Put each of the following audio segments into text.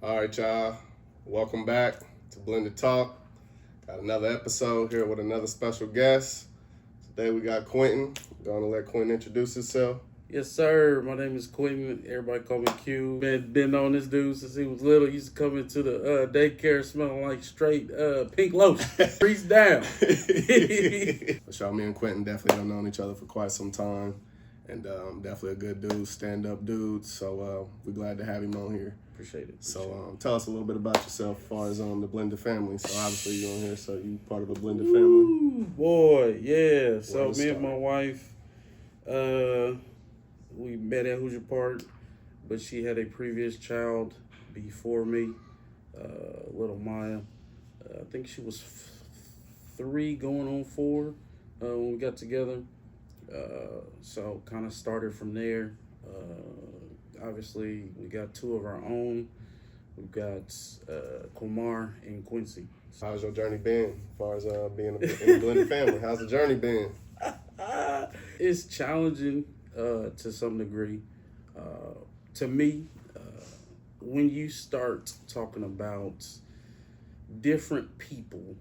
All right, y'all. Welcome back to Blended Talk. Got another episode here with another special guest. Today we got Quentin. Going to let Quentin introduce himself. Yes, sir. My name is Quentin. Everybody call me Q. Been on this dude since he was little. He used to come into the daycare smelling like straight pink lotion. Freeze down. For sure, me and Quentin definitely have known each other for quite some time. And definitely a good dude, stand-up dude. So we're glad to have him on here. Appreciate it. So tell us a little bit about yourself as far as the blended family. So obviously you're on here, so you part of a blended family. Ooh, boy, yeah. So me start? and my wife, we met at Hoosier Park, but she had a previous child before me, little Maya. I think she was 3 going on 4 when we got together. So kind of started from there. Obviously, we got 2 of our own. We've got Kumar and Quincy. How's your journey been as far as being in a blended family? How's the journey been? It's challenging to some degree. To me, when you start talking about different people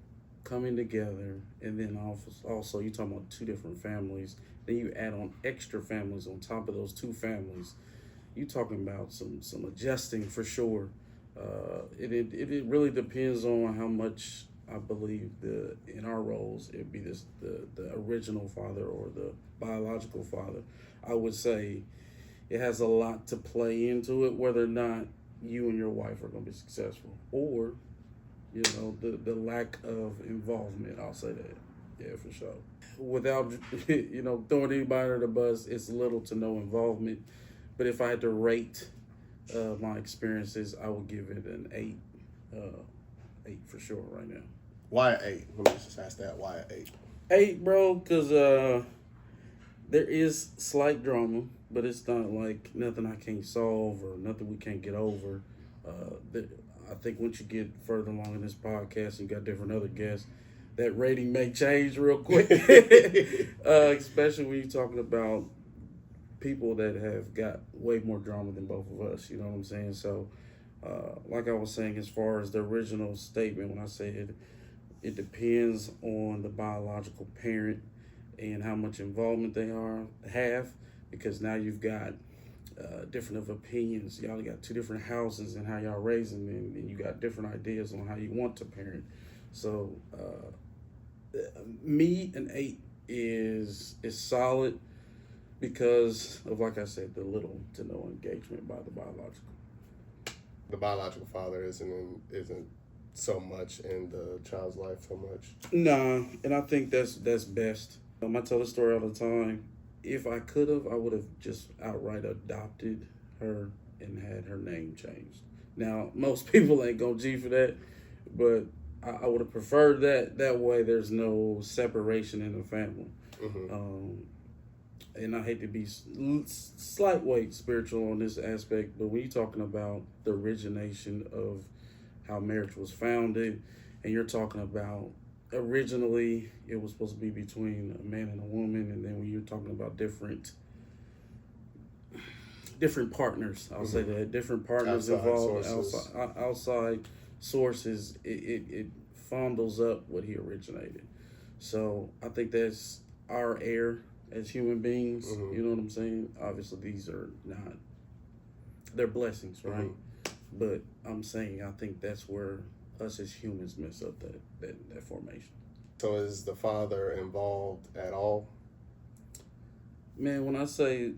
coming together, and then also you're talking about 2 different families, then you add on extra families on top of those 2 families, you're talking about some adjusting for sure. It really depends on how much I believe in our roles it'd be the original father or the biological father. I would say it has a lot to play into it, whether or not you and your wife are going to be successful, or the lack of involvement. I'll say that, yeah, for sure. Without throwing anybody under the bus, it's little to no involvement. But if I had to rate my experiences, I would give it an 8. 8 for sure right now. Why an 8? Let me just ask that. Why an 8? 8, bro, because there is slight drama, but it's not like nothing I can't solve or nothing we can't get over. I think once you get further along in this podcast and you got different other guests, that rating may change real quick. Especially when you're talking about people that have got way more drama than both of us, you know what I'm saying? So, like I was saying, as far as the original statement, when I said it depends on the biological parent and how much involvement they have, because now you've got different of opinions. Y'all got 2 different houses and how y'all raise them, and you got different ideas on how you want to parent. So, me, an 8 is solid because of, like I said, the little to no engagement by the biological. The biological father isn't so much in the child's life so much. Nah, and I think that's best. I tell the story all the time. If I could have, I would have just outright adopted her and had her name changed. Now, most people ain't gonna G for that, but I would have preferred that. That way, there's no separation in the family. Mm-hmm. And I hate to be slight weight spiritual on this aspect, but when you're talking about the origination of how marriage was founded, and you're talking about originally it was supposed to be between a man and a woman, and then when you're talking about different partners, I'll say that, different partners involved, outside sources, it fondles up what he originated. So I think that's our heir as human beings. Mm-hmm. You know what I'm saying? Obviously, these are not, they're blessings, right? Mm-hmm. But I'm saying I think that's where us as humans mess up that formation. So is the father involved at all? Man, when I say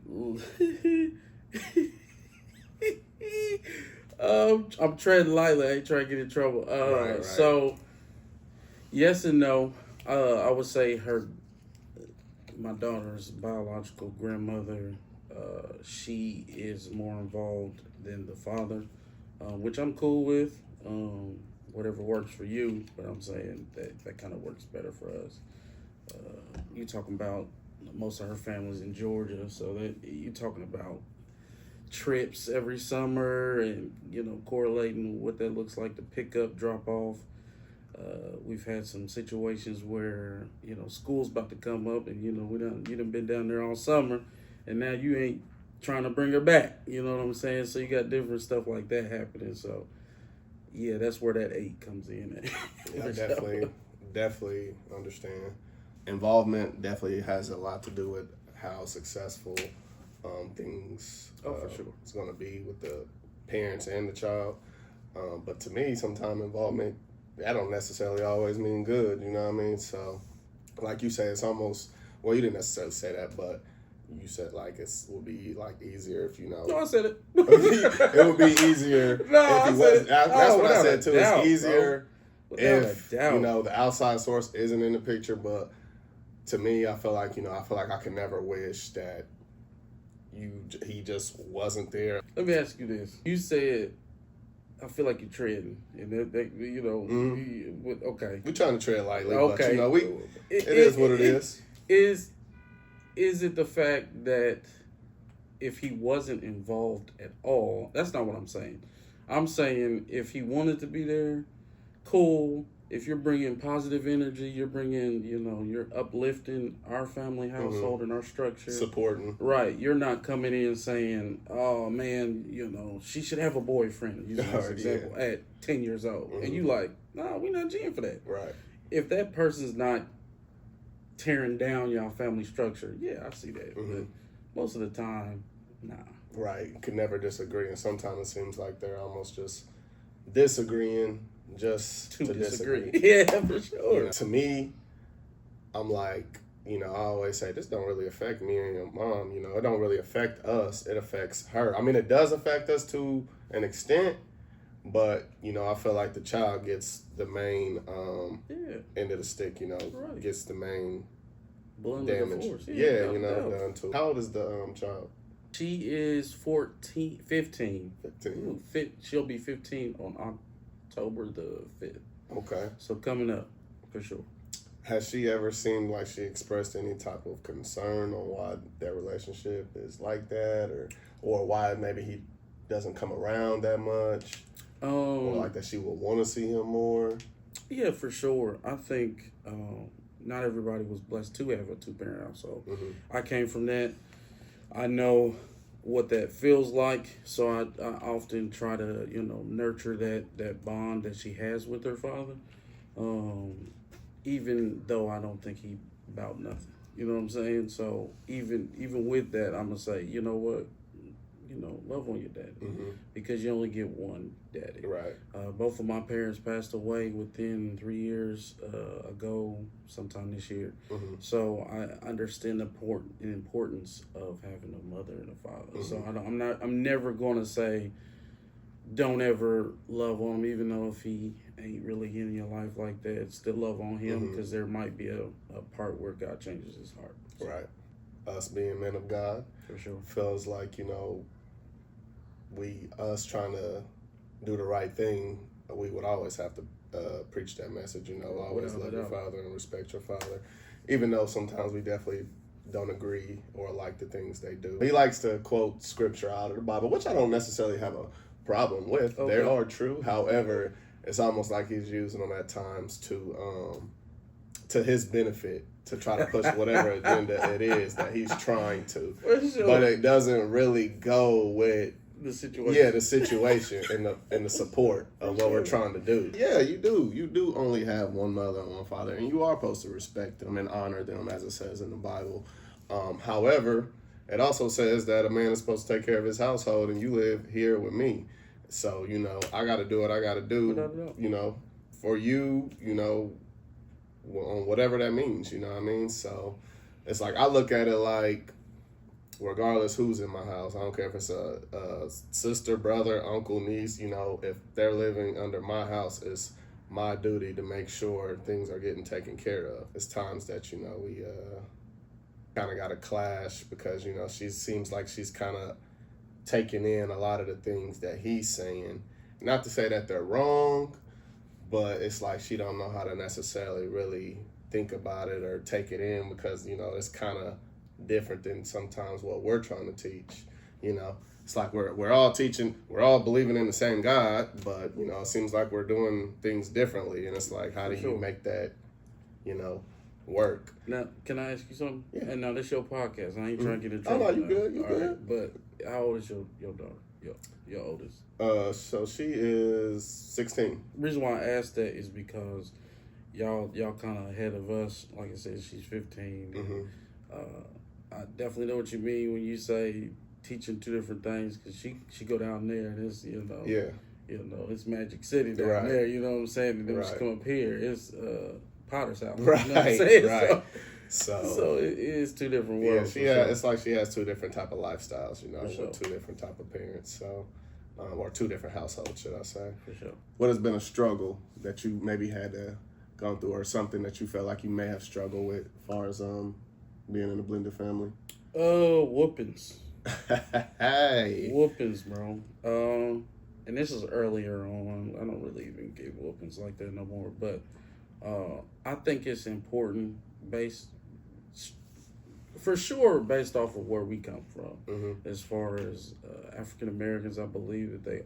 I'm treading lightly, I ain't trying to get in trouble. Right. So yes and no. I would say my daughter's biological grandmother, she is more involved than the father, which I'm cool with. Whatever works for you, but I'm saying that kind of works better for us. You talking about most of her family's in Georgia, so that you're talking about trips every summer and correlating what that looks like to pick up, drop off. We've had some situations where school's about to come up, and you done been down there all summer, and now you ain't trying to bring her back. You know what I'm saying? So you got different stuff like that happening. So yeah, that's where that 8 comes in. Yeah, I definitely understand. Involvement definitely has a lot to do with how successful things For sure. it's going to be with the parents and the child. But to me, sometimes involvement, that don't necessarily always mean good, you know what I mean? So, like you say, it's almost, well, you didn't necessarily say that, but you said like it would be like easier if you know. No, I said it. It would be easier No, if he I said was. it. That's what I without said a too. doubt, It's easier Without a if doubt. you know the outside source isn't in the picture. But to me, I feel like I can never wish that he just wasn't there. Let me ask you this. You said, I feel like you're treading, and okay. We're trying to tread lightly, Okay. but it is what it is. Is it the fact that if he wasn't involved at all, that's not what I'm saying. I'm saying if he wanted to be there, cool. If you're bringing positive energy, you're bringing, you're uplifting our family household and our structure. Supporting. Right. You're not coming in saying, oh, man, she should have a boyfriend, using this example, at 10 years old. And you like, no, we're not G'ing for that. Right. If that person's not tearing down y'all family structure, yeah, I see that. But most of the time, nah. Right. You can never disagree. And sometimes it seems like they're almost just disagreeing just to disagree. Yeah, for sure. To me, I'm like, I always say this don't really affect me and your mom. It don't really affect us. It affects her. I mean, it does affect us to an extent, but I feel like the child gets the main end of the stick. Right. Gets the main damage. Done to. How old is the child? She is 15. 15. She'll be 15 on October the 5th. Okay. So coming up, for sure. Has she ever seemed like she expressed any type of concern on why their relationship is like that, or why maybe he doesn't come around that much, or like that she would want to see him more? Yeah, for sure. I think not everybody was blessed to have a 2-parent household. I came from that. I know what that feels like, so I often try to, nurture that bond that she has with her father, even though I don't think he about nothing. You know what I'm saying? So even with that, I'm gonna say, you know what, love on your daddy, because you only get one daddy. Right. Both of my parents passed away within 3 years ago, sometime this year. So I understand the importance of having a mother and a father. So I'm never gonna say don't ever love on him, even though if he ain't really in your life like that, still love on him, because there might be a part where God changes his heart. So. Right. Us being men of God, for sure, feels like us trying to do the right thing, we would always have to preach that message, always love your father and respect your father, even though sometimes we definitely don't agree or like the things they do. He likes to quote scripture out of the Bible, which I don't necessarily have a problem with. Okay. They are true. However, it's almost like he's using them at times to his benefit, to try to push whatever agenda it is that he's trying to. For sure. But it doesn't really go with the situation. Yeah, the situation and the support of what we're trying to do. Yeah, you do. You do only have one mother and one father, and you are supposed to respect them and honor them, as it says in the Bible. However, it also says that a man is supposed to take care of his household, and you live here with me. So, I got to do what I got to do, for you, on whatever that means, you know what I mean? So, it's like, I look at it like, regardless who's in my house, I don't care if it's a sister, brother, uncle, niece, if they're living under my house, it's my duty to make sure things are getting taken care of. It's times that, we kind of got a clash because, she seems like she's kind of taking in a lot of the things that he's saying. Not to say that they're wrong, but it's like she don't know how to necessarily really think about it or take it in because, it's kind of different than sometimes what we're trying to teach. It's like we're all teaching, we're all believing in the same God, but it seems like we're doing things differently, and it's like, how do you make that work? Now, can I ask you something? Yeah. And now this is your podcast. I ain't trying to get in Oh trouble. no, you good, you all good. Right. But how old is your daughter? Your oldest? So she is 16. Reason why I asked that is because y'all kind of ahead of us. Like I said, she's 15. Mm-hmm. I definitely know what you mean when you say teaching two different things, because she go down there and it's, Yeah. It's Magic City down Right. there, you know what I'm saying? And then Right. she come up here, it's Potter's house. Right, You know what I'm saying? right. So it is two different worlds. It's like she has two different type of lifestyles, sure. with two different type of parents. So, or two different households, should I say? For sure. What has been a struggle that you maybe had to go through, or something that you felt like you may have struggled with, as far as being in a blended family? Whoopings. Hey. Whoopings, bro. And this is earlier on. I don't really even give whoopings like that no more. But I think it's important, for sure, based off of where we come from. Mm-hmm. As far as African Americans, I believe that they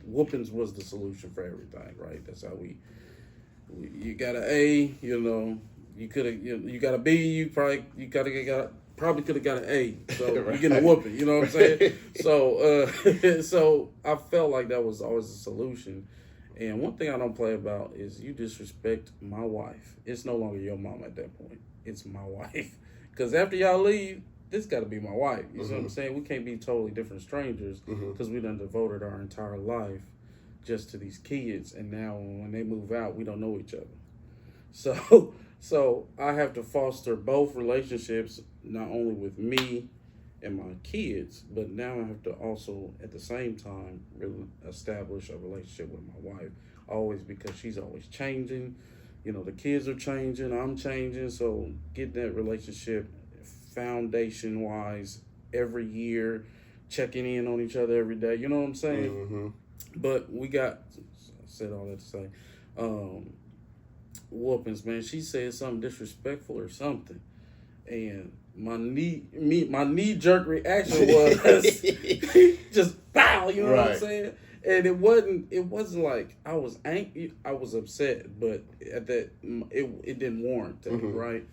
whoopings was the solution for everything, right? That's how you got an A, you could have, you got a B, you probably could have got an A. So Right. you're getting a whooping, you know what I'm saying? So I felt like that was always the solution. And one thing I don't play about is you disrespect my wife. It's no longer your mom at that point. It's my wife. Because after y'all leave, this got to be my wife. You see what I'm saying? We can't be totally different strangers because we done devoted our entire life just to these kids. And now when they move out, we don't know each other. So I have to foster both relationships, not only with me and my kids, but now I have to also, at the same time, really establish a relationship with my wife. Always, because she's always changing. The kids are changing, I'm changing. So getting that relationship foundation-wise every year, checking in on each other every day. You know what I'm saying? Mm-hmm. But I said all that to say, whoopings, man. She said something disrespectful or something, and my knee jerk reaction was just bow. You know what I'm saying? And it wasn't like I was angry. I was upset, but at that it didn't warrant that, right?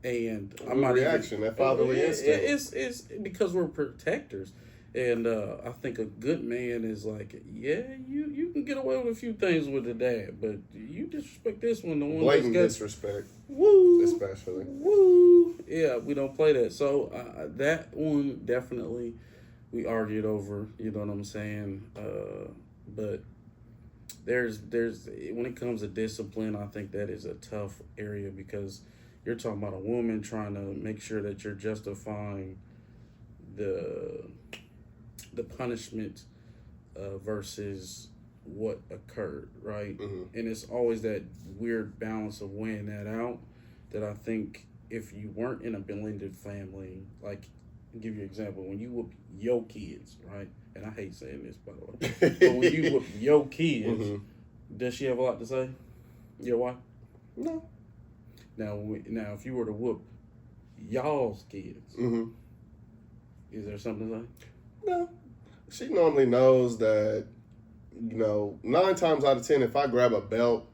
And I'm not reaction, that fatherly instinct. It's because we're protectors. And I think a good man is like, yeah, you can get away with a few things with the dad, but you disrespect this one, the one blatant that's disrespect, woo, especially. Woo, yeah, we don't play that. So that one definitely we argued over. You know what I'm saying? But there's when it comes to discipline, I think that is a tough area because you're talking about a woman trying to make sure that you're justifying the punishment versus what occurred, right? And it's always that weird balance of weighing that out that I think if you weren't in a blended family, like, I'll give you an example, when you whoop your kids, right? And I hate saying this, by the way, but when you whoop your kids, does she have a lot to say? Your wife? No. Now, if you were to whoop y'all's kids, is there something to say? No. She normally knows that, 9 times out of 10, if I grab a belt,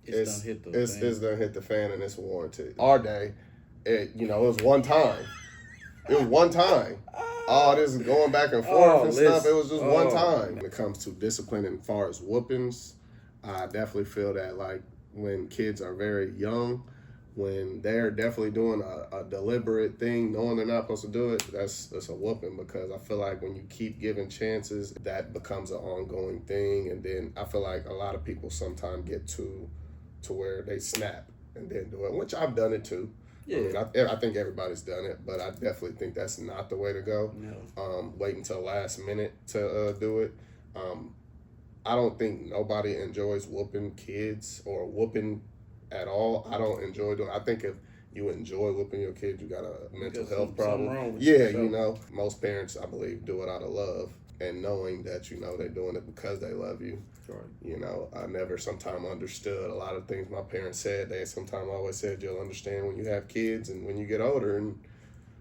it's done hit the fan and it's warranted. Our day, it was one time. It was one time. All this going back and forth and stuff, it was just one time. When it comes to discipline as far as whoopings, I definitely feel that, like, when kids are very young, when they're definitely doing a deliberate thing, knowing they're not supposed to do it, that's a whooping, because I feel like when you keep giving chances, that becomes an ongoing thing. And then I feel like a lot of people sometimes get to where they snap and then do it, which I've done it too. Yeah. I think everybody's done it, but I definitely think that's not the way to go. No. Wait until last minute to do it. I don't think nobody enjoys whooping kids or whooping at all. I don't enjoy doing it. I think if you enjoy whooping your kid, you got a mental health problem. Wrong with you. Most parents, I believe, do it out of love and knowing that, they're doing it because they love you. Right. I never sometimes understood a lot of things my parents said. They sometimes always said, you'll understand when you have kids and when you get older, and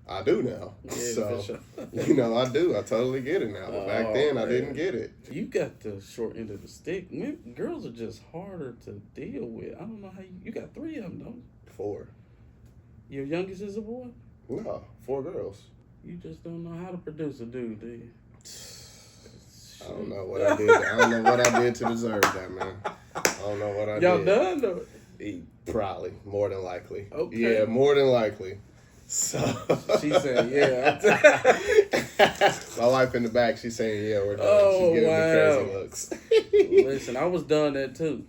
I do now. Yeah, so, sure. I do. I totally get it now. But back then, I didn't get it. You got the short end of the stick. Girls are just harder to deal with. I don't know how you got 3 of them, don't you? 4. Your youngest is a boy? No, 4 girls. You just don't know how to produce a dude, do you? I don't know what I did. I don't know what I did to deserve that, man. I don't know what I Y'all did. done though? Probably, more than likely. Okay. Yeah, more than likely. So she said, "Yeah." My wife in the back, she's saying, "Yeah, we're done." Oh, She's giving wow. me crazy looks. Listen, I was done that too.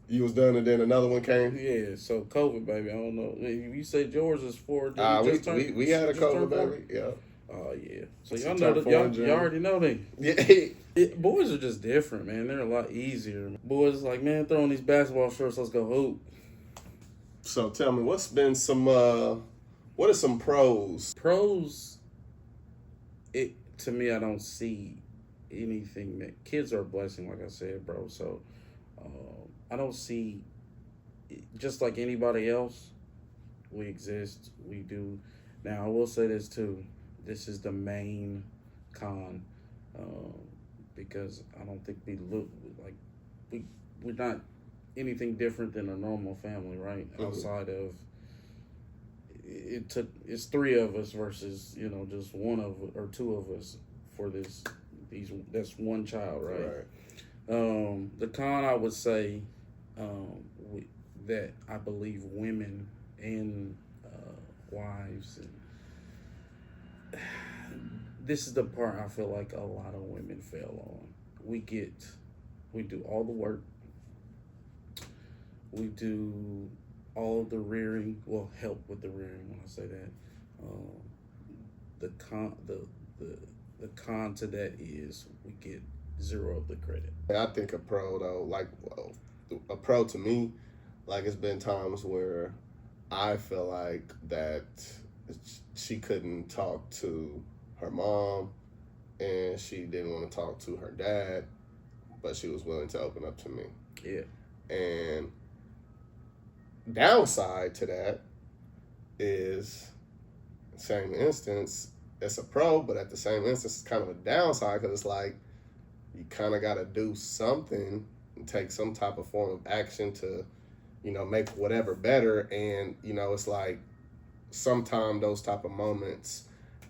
You was done, and then another one came. Yeah, so COVID, baby. I don't know. You say George is 4. We had a COVID, baby. Yeah. Oh yeah. So She y'all know turned that 4 in y'all June. already know they. Yeah. Boys are just different, man. They're a lot easier. Boys is like, man, throw on these basketball shorts. Let's go hoop. So tell me, what's been some? What are some pros? Pros. It to me, I don't see anything that kids are a blessing, like I said, bro. So I don't see. Just like anybody else, we exist. We do. Now I will say this too. This is the main con, because I don't think we look like we're not anything different than a normal family, right? Mm-hmm. Outside of it's 3 of us versus just one of or 2 of us for that's one child, right? The con I would say that I believe women and wives and this is the part I feel like a lot of women fail on. We do all the work. We do all of the rearing. Well, help with the rearing when I say that. The con to that is we get 0 of the credit. I think a pro though, a pro to me, it's been times where I feel like that she couldn't talk to her mom and she didn't want to talk to her dad, but she was willing to open up to me. Yeah. And downside to that is, same instance, it's a pro, but at the same instance, it's kind of a downside because it's like you kind of got to do something and take some type of form of action to, make whatever better. And, it's like sometimes those type of moments,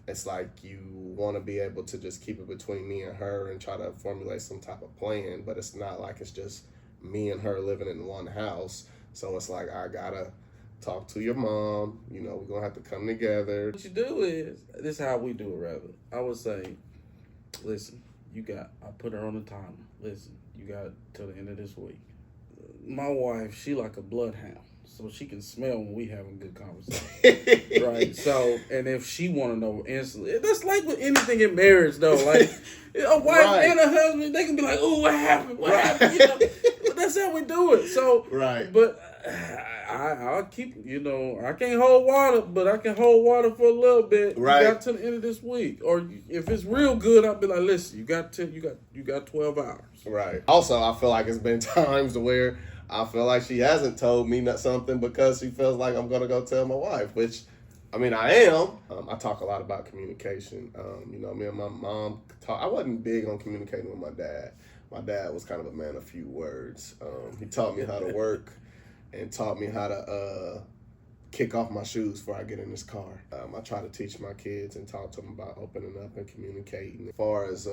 it's like you want to be able to just keep it between me and her and try to formulate some type of plan, but it's not like it's just me and her living in one house. So it's like, I gotta talk to your mom, we're gonna have to come together. What you do is, this is how we do it rather. I would say, listen, I put her on the timer. Listen, you got till the end of this week. My wife, she like a bloodhound. So she can smell when we having good conversation. Right? So, and if she want to know instantly, that's like with anything in marriage though. Like, a wife and a husband, they can be like, oh, what happened? What happened? But that's how we do it. So, but I'll keep, I can't hold water, but I can hold water for a little bit. Right. You got to the end of this week. Or if it's real good, I'll be like, listen, you got 12 hours. Right. Also, I feel like it's been times where I feel like she hasn't told me something because she feels like I'm going to go tell my wife, which, I am. I talk a lot about communication. Me and my mom talk. I wasn't big on communicating with my dad. My dad was kind of a man of few words. He taught me how to work and taught me how to kick off my shoes before I get in this car. I try to teach my kids and talk to them about opening up and communicating. As far as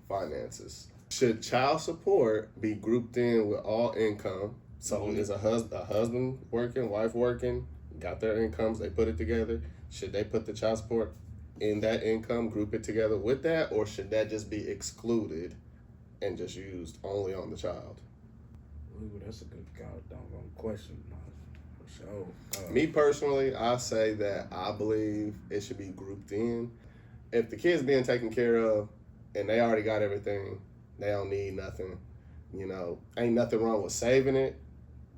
finances, should child support be grouped in with all income? So is a husband working, wife working, got their incomes, they put it together. Should they put the child support in that income, group it together with that, or should that just be excluded and just used only on the child? Ooh, that's a good doggone question, for sure. Me personally, I say that I believe it should be grouped in. If the kid's being taken care of and they already got everything, they don't need nothing. Ain't nothing wrong with saving it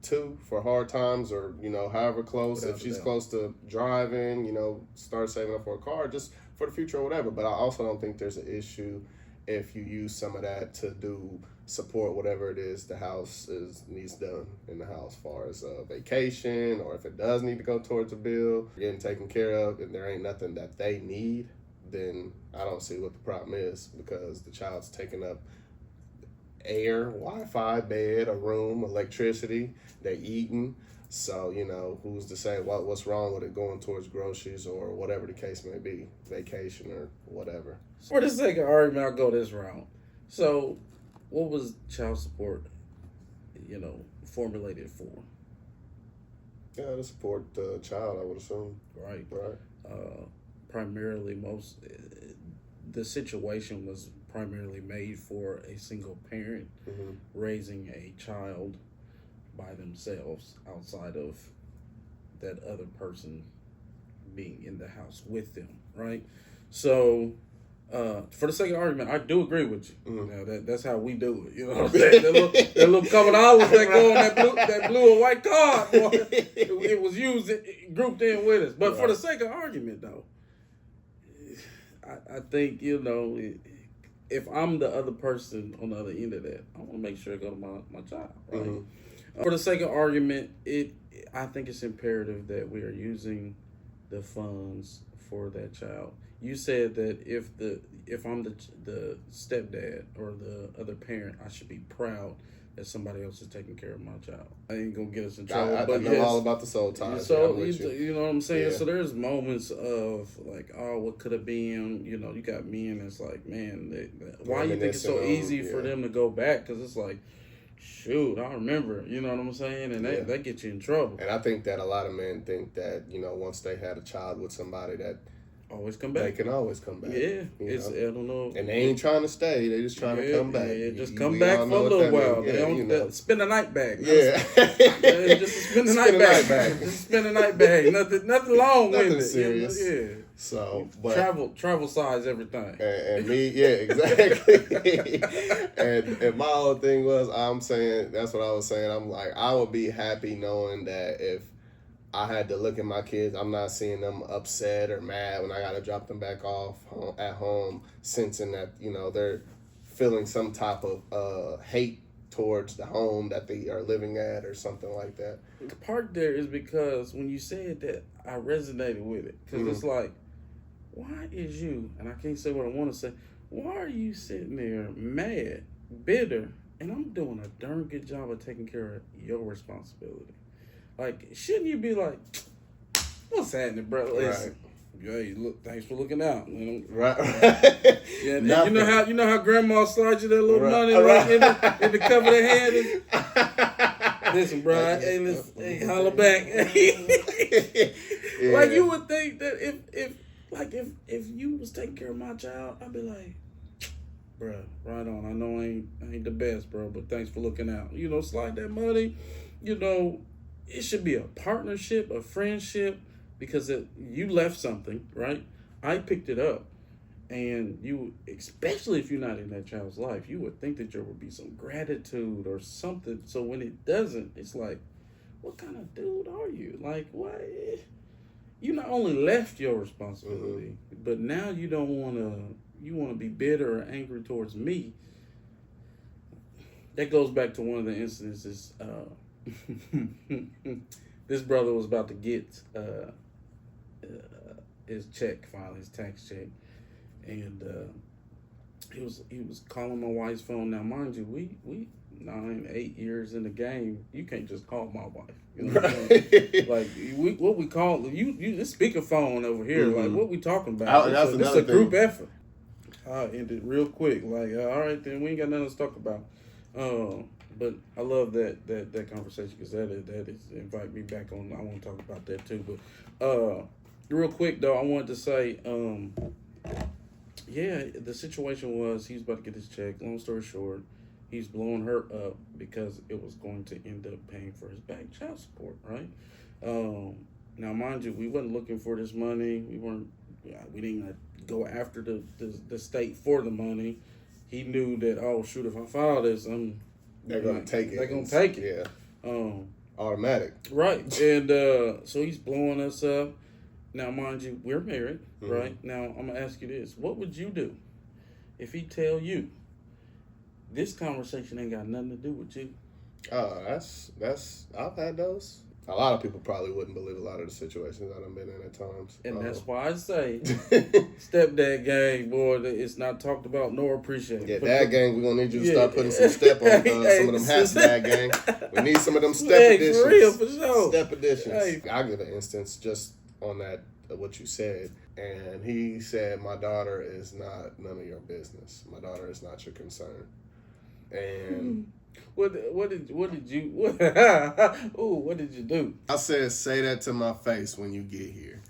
too for hard times or, however close. If she's close to driving, start saving up for a car just for the future or whatever. But I also don't think there's an issue if you use some of that to support whatever it is the house needs done in the house, as far as a vacation, or if it does need to go towards a bill, getting taken care of, and there ain't nothing that they need, then I don't see what the problem is, because the child's taking up air, Wi-Fi, bed, a room, electricity, they eating. So, who's to say what's wrong with it going towards groceries or whatever the case may be, vacation or whatever. For the sake of argument, I'll go this route. So, what was child support, formulated for? Yeah, to support the child, I would assume. Right. Right. Primarily, the situation was primarily made for a single parent raising a child by themselves outside of that other person being in the house with them, right? So, for the sake of argument, I do agree with you. Now, that's how we do it. You know what I'm saying? That little couple dollars that go on that blue or white card, boy, it was used, grouped in with us. But for the sake of argument, though, I think, if I'm the other person on the other end of that, I want to make sure it go to my child, right? For the sake of argument, I think it's imperative that we are using the funds for that child. You said that if I'm the stepdad or the other parent, I should be proud that somebody else is taking care of my child. I ain't gonna get us in trouble. I know all about the soul ties. So you know what I'm saying. Yeah. So there's moments of like, oh, what could have been? You got men that's like, man, why you think it's so easy for them to go back? Because it's like, shoot, I remember. You know what I'm saying, and that gets you in trouble. And I think that a lot of men think that once they had a child with somebody that. Always come back. They can always come back. Yeah, I don't know. And they ain't trying to stay. They just trying to come back. Yeah, just come back for a little while. They don't spend the night back. Yeah, just spend the night back. Just spend the night back. Nothing long with it. Nothing serious. Yeah. So, but travel size everything. And me, exactly. and my whole thing was, I'm saying that's what I was saying. I'm like, I would be happy knowing that if I had to look at my kids, I'm not seeing them upset or mad when I got to drop them back off at home, sensing that, they're feeling some type of hate towards the home that they are living at or something like that. The part there is because when you said that, I resonated with it. Because it's like, why is you, and I can't say what I want to say, why are you sitting there mad, bitter, and I'm doing a darn good job of taking care of your responsibility? Like, shouldn't you be like, what's happening, bro? Listen, hey, look, thanks for looking out. Right. Yeah, you know how grandma slides you that little money in the cover of the hand. Listen, bro. Hey, holler back. Like you would think that if you was taking care of my child, I'd be like, bro, right on. I know I ain't the best, bro, but thanks for looking out. Slide that money. It should be a partnership, a friendship, because you left something, right? I picked it up. And you, especially if you're not in that child's life, you would think that there would be some gratitude or something. So when it doesn't, it's like, what kind of dude are you? Like, what? You not only left your responsibility, but now you don't want to, you want to be bitter or angry towards me. That goes back to one of the incidences. This brother was about to get his check, finally, his tax check, and he was calling my wife's phone. Now, mind you, we 9-8 years in the game. You can't just call my wife. You know what I'm saying? Like what we call you this speakerphone over here. Like what we talking about? This is a group effort. I ended real quick. Like all right, then we ain't got nothing to talk about. But I love that conversation because that is invite me back on. I want to talk about that too. But real quick though, I wanted to say, the situation was he was about to get his check. Long story short, he's blowing her up because it was going to end up paying for his back child support. Right. Now, mind you, we wasn't looking for this money. We didn't go after the state for the money. He knew that, oh shoot, if I file this, they're gonna take it. They're gonna take it. Yeah. Automatic. Right. And so he's blowing us up. Now, mind you, we're married, right? Now, I'm gonna ask you this: what would you do if he tell you this conversation ain't got nothing to do with you? That's I've had those. A lot of people probably wouldn't believe a lot of the situations that I've been in at times. And that's why I say stepdad gang, boy, it's not talked about nor appreciated. Yeah, dad gang, we're going to need you to start putting some step on some of them hats, dad gang. We need some of them step editions. For real, for sure. Step editions. Hey. I'll give an instance just on that what you said. And he said, "My daughter is not none of your business. My daughter is not your concern." And what did you what did you do? I said, "Say that to my face when you get here."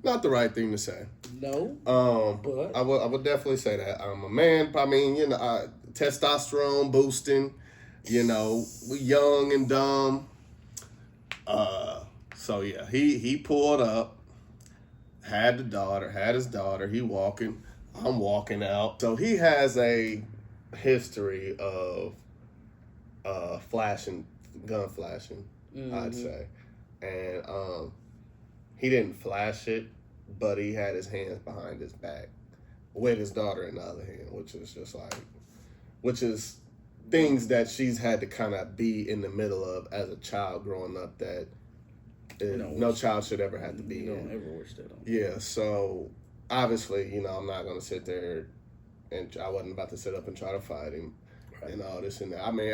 Not the right thing to say. No. But I would definitely say that. I'm a man. I mean, testosterone boosting. We young and dumb. So yeah, he pulled up, had his daughter. He walking. I'm walking out. So he has a history of gun flashing, I'd say, and he didn't flash it, but he had his hands behind his back with his daughter in the other hand, which is things that she's had to kind of be in the middle of as a child growing up that no child should ever have to be in. Don't ever wish that on. Yeah, so obviously, I'm not going to sit there and I wasn't about to sit up and try to fight him and all this and that. I mean,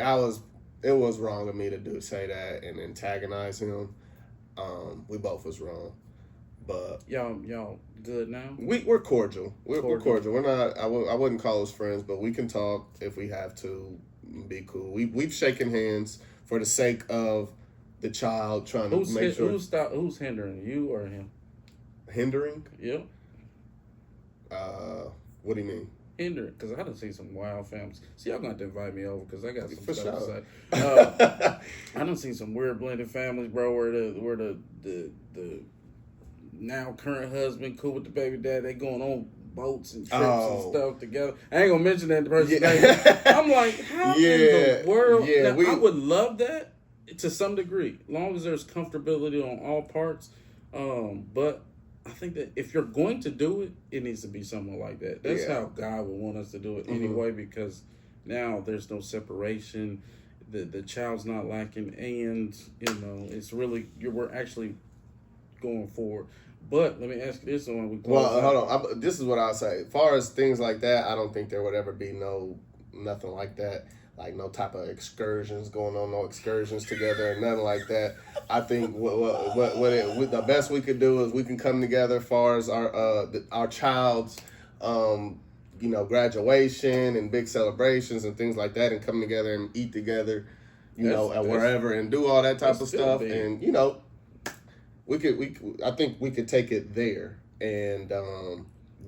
it was wrong of me to say that and antagonize him. We both was wrong, but y'all good now. We're cordial. We're cordial. We're not. I wouldn't call us friends, but we can talk if we have to. Be cool. We've shaken hands for the sake of the child, trying to make sure. Who's hindering, you or him? Hindering? Yep. What do you mean? Hindering, because I done seen some wild families. See, y'all gonna have to invite me over because I got some For stuff sure. to say. I done seen some weird blended families, bro. Where the now current husband cool with the baby dad. They going on boats and trips and stuff together. I ain't gonna mention that the person's name. I'm like, how in the world? Yeah, now, I would love that to some degree, as long as there's comfortability on all parts. But I think that if you're going to do it, it needs to be something like that. That's how God would want us to do it anyway, because now there's no separation. The child's not lacking, and it's really we're actually going forward. But let me ask you this one. Hold on. This is what I'll say. As far as things like that, I don't think there would ever be nothing like that. Like no type of excursions going on, no excursions together, and nothing like that. I think the best we could do is we can come together as far as our child's graduation and big celebrations and things like that, and come together and eat together, wherever, and do all that type of stuff, and I think we could take it there and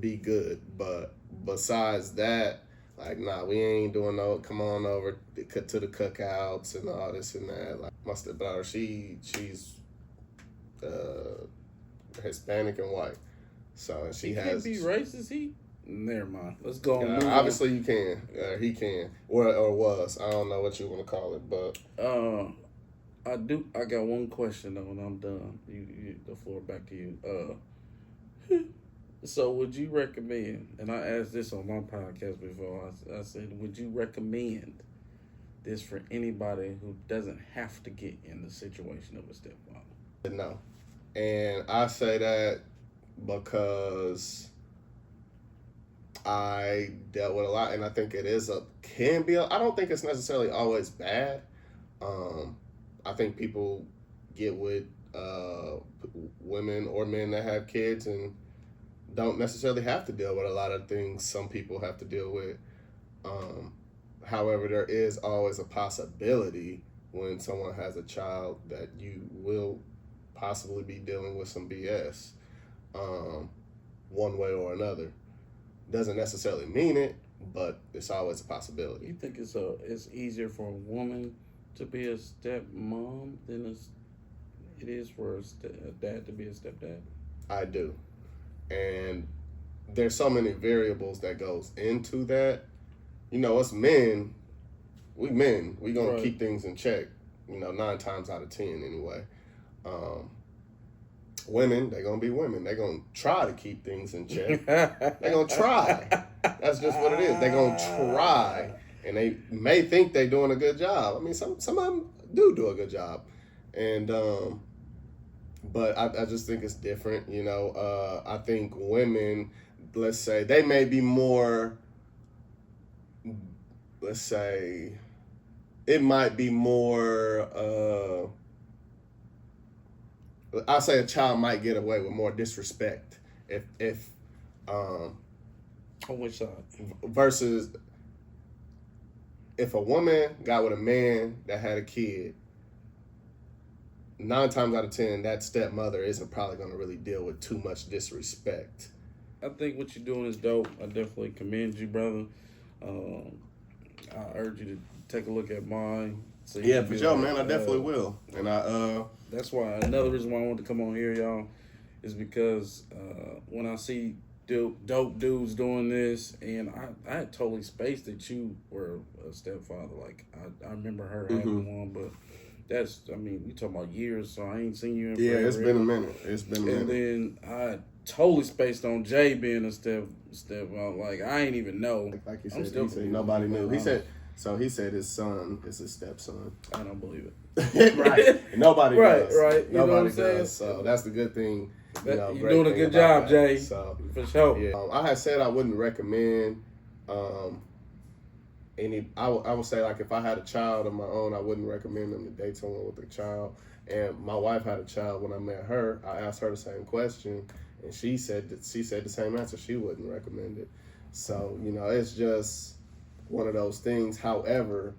be good. But besides that, like, nah, we ain't doing no. Come on over to the cookouts and all this and that. Like my stepdaughter, she's Hispanic and white, so she has. Can't be racist. Never mind. Let's go on. Obviously, you can. He can, or was. I don't know what you want to call it, but. I do. I got one question though, and I'm done. The floor back to you. So, would you recommend? And I asked this on my podcast before. I said, would you recommend this for anybody who doesn't have to get in the situation of a stepfather? No, and I say that because I dealt with a lot, and I think it can be. I don't think it's necessarily always bad. I think people get with women or men that have kids and don't necessarily have to deal with a lot of things some people have to deal with. However, there is always a possibility when someone has a child that you will possibly be dealing with some BS one way or another. Doesn't necessarily mean it, but it's always a possibility. You think it's easier for a woman to be a stepmom than it is for a dad to be a stepdad? I do. And there's so many variables that goes into that. Us men, we gonna keep things in check, 9 times out of 10 anyway. Women, they're gonna be women. They're gonna try to keep things in check. They're gonna try. That's just what it is. They're gonna try. And they may think they're doing a good job. I mean, some of them do a good job. And but I just think it's different, I think women, let's say, they may be more, let's say, it might be more I say a child might get away with more disrespect if On which side? versus if a woman got with a man that had a kid, 9 times out of 10, that stepmother isn't probably going to really deal with too much disrespect. I think what you're doing is dope. I definitely commend you, brother. I urge you to take a look at mine. So you Yeah, can for be sure, like, man. I definitely will. And That's why another reason why I wanted to come on here, y'all, is because when I see dope dudes doing this, and I had totally spaced that you were a stepfather. Like I remember her having one, but that's, I mean, we talking about years, so I ain't seen you in forever. it's been a minute. It's been a minute. And then I totally spaced on Jay being a step. Like I ain't even know. Like you I'm said, still he said nobody knew. He said his son is his stepson. I don't believe it. Right. And nobody does. Right. You know Nobody what I'm saying? does. So that's the good thing. You're great doing a thing good about job, that. Jay. So For sure. yeah, I had said I wouldn't recommend any. I would say, like, if I had a child of my own, I wouldn't recommend them to date someone with a child. And my wife had a child when I met her. I asked her the same question, and she said the same answer. She wouldn't recommend it. So it's just one of those things. However,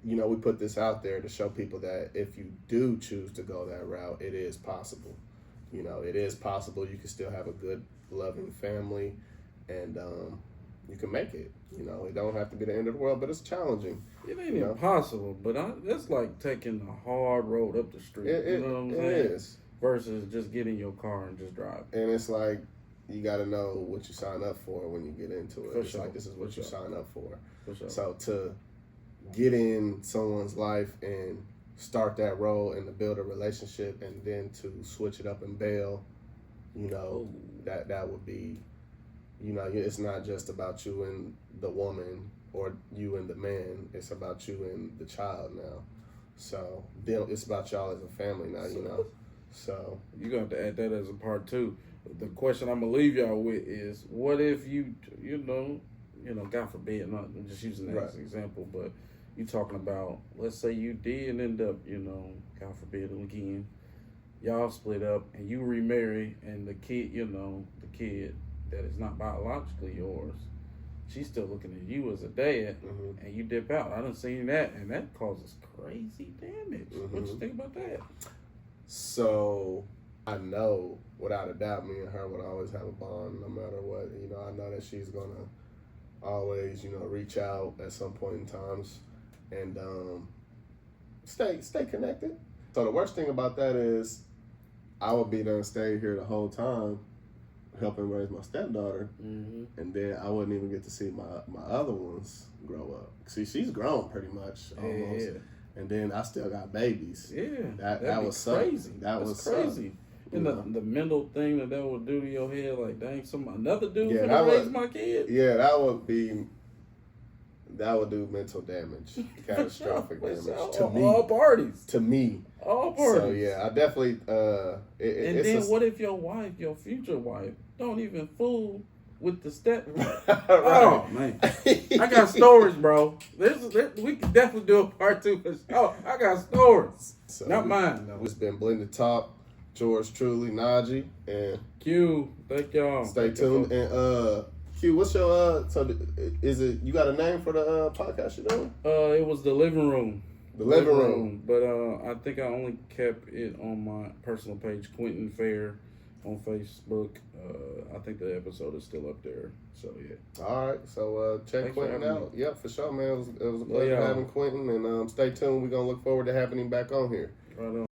we put this out there to show people that if you do choose to go that route, it is possible. It is possible. You can still have a good, loving family, and you can make it. It don't have to be the end of the world, but it's challenging. It ain't impossible, but that's like taking a hard road up the street. You know what I'm saying? It is. Versus just get in your car and just drive. And it's like, you got to know what you sign up for when you get into it. For it's sure. like, this is what you sign up for. For sure. So to get in someone's life and start that role and to build a relationship and then to switch it up and bail, that would be, it's not just about you and the woman or you and the man. It's about you and the child now. So then it's about y'all as a family now, So you're going to have to add that as a part two. The question I'm going to leave y'all with is, what if you God forbid, I'm just using that as an example, but you talking about, let's say you did end up, God forbid again, y'all split up and you remarry, and the kid, the kid that is not biologically yours, she's still looking at you as a dad, and you dip out. I done seen that, and that causes crazy damage. What you think about that? So I know, without a doubt, me and her would always have a bond no matter what. I know that she's going to always, reach out at some point in times and stay connected. So the worst thing about that is I would be there and stay here the whole time helping raise my stepdaughter, and then I wouldn't even get to see my other ones grow up. See, she's grown pretty much almost. Yeah. And then I still got babies. Yeah, that was crazy. That's crazy. And the mental thing that would do to your head, like, dang, another dude gonna raise my kid. Yeah, that would do mental damage, catastrophic damage to me. All parties. To me. All parties. So yeah, I definitely. What if your wife, your future wife, don't even fool with the step? Right. Oh man, I got stories, bro. We can definitely do a part two. I got stories, so not mine. No. It's been Blended Talk. Yours truly, Najee, and Q. Thank y'all. Stay tuned. And Q, what's your is it, you got a name for the podcast you're doing? It was The Living Room. The Living Room. But I think I only kept it on my personal page, Quentin Fair, on Facebook. I think the episode is still up there. So yeah. All right. So check Thanks Quentin out. Yeah, for sure, man. It was a pleasure having Quentin, and stay tuned. We're gonna look forward to having him back on here. Right on.